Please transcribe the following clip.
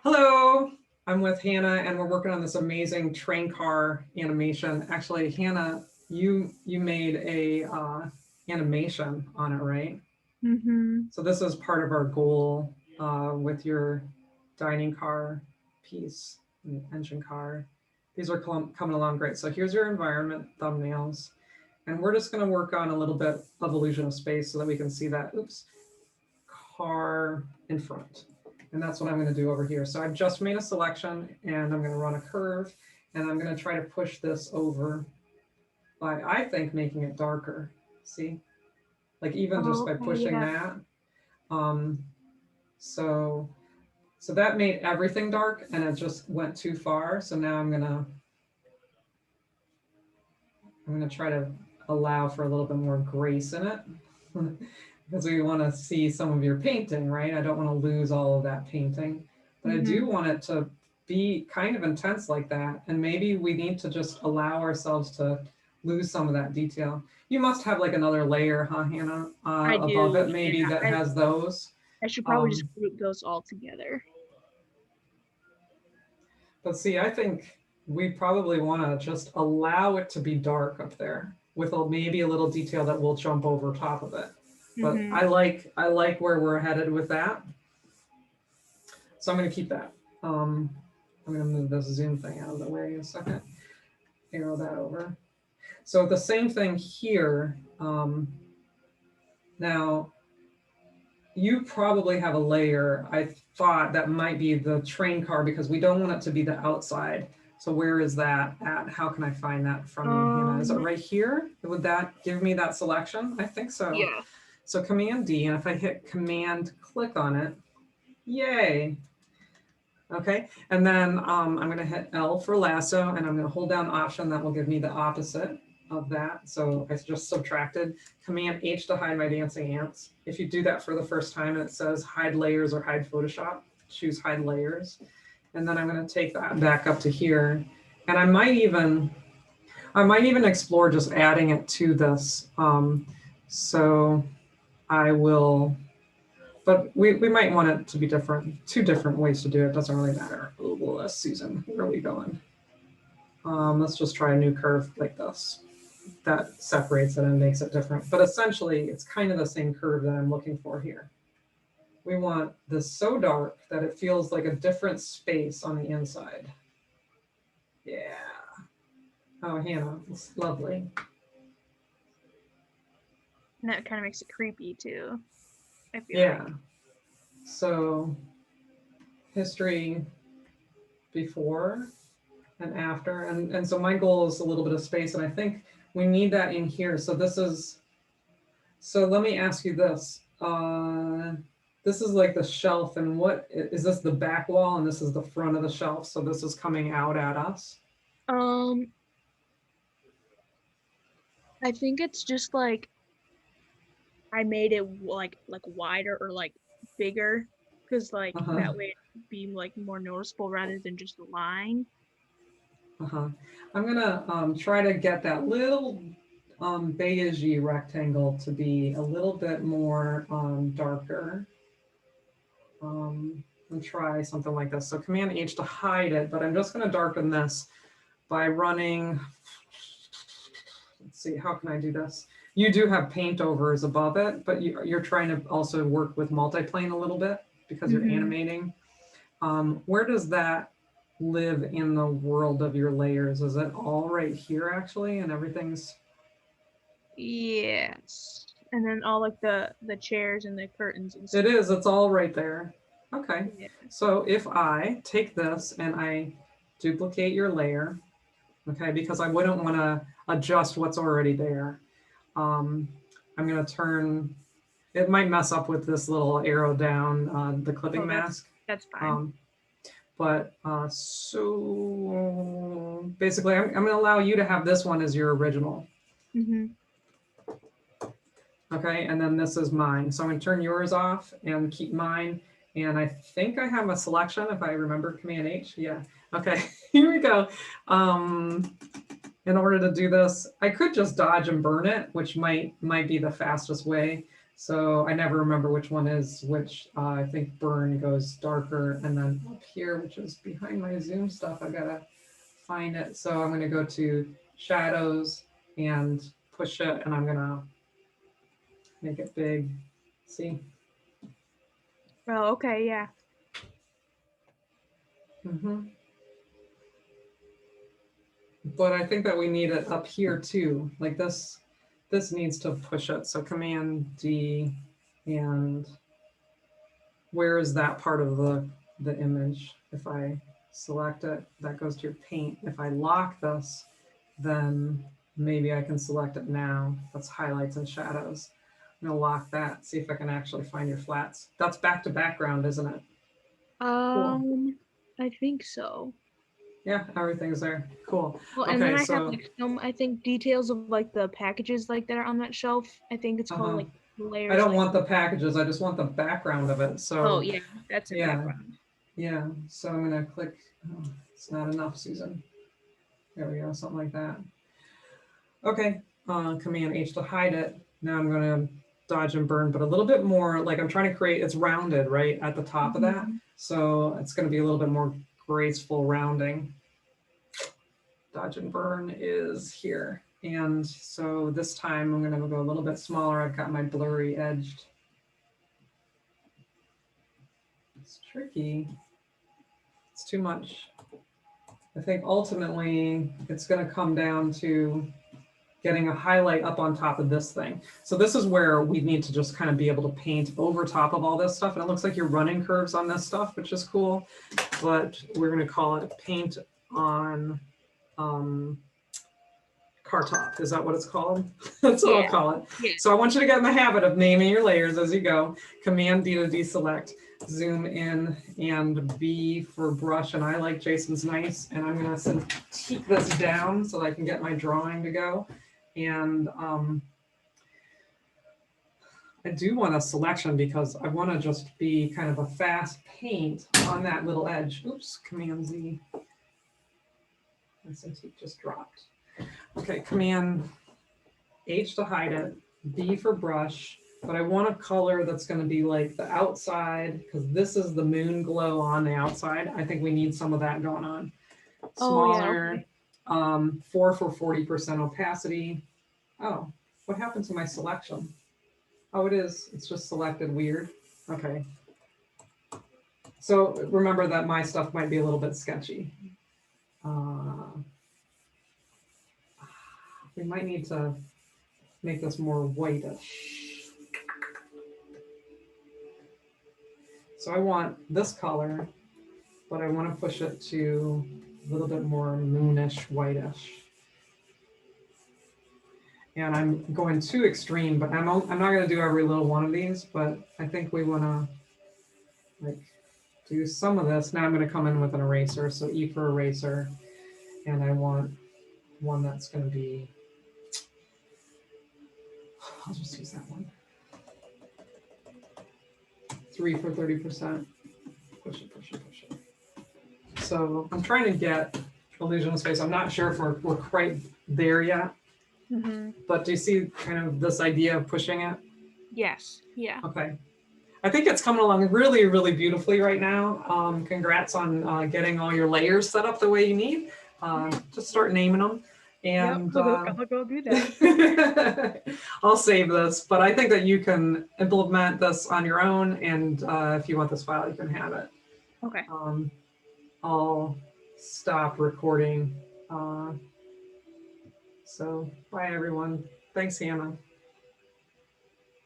Hello, I'm with Hannah and we're working on this amazing train car animation. Actually, Hannah, you made a animation on it, right? Mm-hmm. So this is part of our goal with your dining car piece, and engine car. These are coming along great. So here's your environment thumbnails. And we're just going to work on a little bit of illusion of space so that we can see that, oops, car in front. And that's what I'm going to do over here. So I've just made a selection and I'm going to run a curve and I'm going to try to push this over by, I think, making it darker. See, like even just by Okay, pushing yeah. that. Um, so, so that made everything dark and it just went too far. So now I'm gonna try to allow for a little bit more grace in it. Because we want to see some of your painting, right? I don't want to lose all of that painting, but I do Mm-hmm. want it to be kind of intense like that. And maybe we need to just allow ourselves to lose some of that detail. You must have like another layer, huh, Hannah, I above do, it, and maybe that has those. I should probably just Um, group those all together. but see, I think we probably want to just allow it to be dark up there with maybe a little detail that will jump over top of it. But Mm-hmm. I like where we're headed with that. So I'm going to keep that. I'm going to move this zoom thing out of the way in a second. Arrow that over. So the same thing here. Now, you probably have a layer, I thought, that might be the train car because we don't want it to be the outside. So where is that at? How can I find that from you, Hannah? Is it Um, right here? Would that give me that selection? I think so. yeah. So Command D, and if I hit Command click on it, yay. Okay, and then I'm going to hit L for lasso, and I'm going to hold down Option. That will give me the opposite of that. So I just subtracted. Command H to hide my dancing ants. If you do that for the first time and it says hide layers or hide Photoshop, choose hide layers. And then I'm going to take that back up to here. And I might even explore just adding it to this. So I will, but we might want it to be different, two different ways to do it. Doesn't really matter. Oh, Susan, where are we going? Let's just try a new curve like this. That separates it and makes it different. But essentially, it's kind of the same curve that I'm looking for here. We want this so dark that it feels like a different space on the inside. Yeah. Oh, Hannah, it's lovely. And that kind of makes it creepy too, I feel Yeah. like. So history before and after. And so my goal is a little bit of space. And I think we need that in here. So so let me ask you this. This is like the shelf, and what is this, the back wall, and this is the front of the shelf. So this is coming out at us. Um, I think it's just like I made it like wider or like bigger, because like Uh-huh. that way it'd be like more noticeable rather than just a line. Uh-huh. I'm gonna try to get that little beigey rectangle to be a little bit more darker. And try something like this. So Command H to hide it, but I'm just going to darken this by running. Let's see, how can I do this? You do have paint overs above it, but you're trying to also work with multiplane a little bit because you're Mm-hmm. animating. Where does that live in the world of your layers? Is it all right here actually, and everything's? Yes. And then all like the chairs and the curtains and It stuff. is. It's all right there. Okay. Yeah. So if I take this and I duplicate your layer, okay, because I wouldn't want to adjust what's already there. Um, I'm going to turn, it might mess up with this little arrow down the clipping Oh, mask. that's fine. Um, so basically, I'm going to allow you to have this one as your original. Mm-hmm. Okay, and then this is mine. So I'm going to turn yours off and keep mine. And I think I have a selection if I remember Command H. Yeah. Okay, here we go. Um, in order to do this, I could just dodge and burn it, which might be the fastest way. So I never remember which one is which. I think burn goes darker, and then up here, which is behind my zoom stuff, I gotta find it. So I'm gonna go to shadows and push it, and I'm gonna make it big. See? Oh, okay, yeah. But I think that we need it up here too. Like this needs to push it. So Command D, and where is that part of the image? If I select it, that goes to your paint. If I lock this, then maybe I can select it now. That's highlights and shadows. I'm gonna lock that, see if I can actually find your flats. That's back to background, isn't it? Cool. I think so. Yeah, everything's there. Cool. Well, and then Okay, I have so like some, I think, details of like the packages like that are on that shelf. I think it's called uh-huh. like I layers, don't like, want the packages, I just want the background of it. oh So yeah, that's a yeah, background. yeah. So I'm gonna click, oh, it's not enough, Susan. There we go, something like that. Okay, Command H to hide it. Now I'm gonna dodge and burn, but a little bit more, like I'm trying to create, it's rounded right at the top of that. Mhm. So it's gonna be a little bit more graceful rounding. Dodge and burn is here. And so this time I'm gonna go a little bit smaller. I've got my blurry edged. It's tricky. It's too much. I think ultimately it's going to come down to getting a highlight up on top of this thing. So this is where we need to just kind of be able to paint over top of all this stuff. And it looks like you're running curves on this stuff, which is cool. But we're going to call it paint on car top. Is that what it's called? That's what I'll Yeah. call it. Yeah. So I want you to get in the habit of naming your layers as you go. Command D to deselect, zoom in, and B for brush. And I like Jason's nice. And I'm going to Cintiq this down so that I can get my drawing to go. And I do want a selection because I want to just be kind of a fast paint on that little edge. Oops, Command Z. My Cintiq just dropped. Okay, Command H to hide it, B for brush, but I want a color that's going to be like the outside, because this is the moon glow on the outside. I think we need some of that going on. Oh yeah. Smaller, Okay. 4 for 40% opacity. Oh, what happened to my selection? Oh, it's just selected weird. Okay. So remember that my stuff might be a little bit sketchy. We might need to make this more whitish. So I want this color, but I want to push it to a little bit more moonish, whitish. And I'm going too extreme, but I'm not going to do every little one of these, but I think we want to like do some of this. Now I'm going to come in with an eraser. So E for eraser. And I want one that's going to be, I'll just use that one. 3 for 30%. Push it, push it, push it. So I'm trying to get illusion of space. I'm not sure if we're quite there yet. Mm-hmm. But do you see kind of this idea of pushing it? Yes. Yeah. Okay. I think it's coming along really, really beautifully right now. Congrats on getting all your layers set up the way you need. Just start naming them. And Yep. I'll go do that. I'll save this, but I think that you can implement this on your own. And if you want this file, you can have it. Okay. I'll stop recording. So bye, everyone. Thanks, Hannah.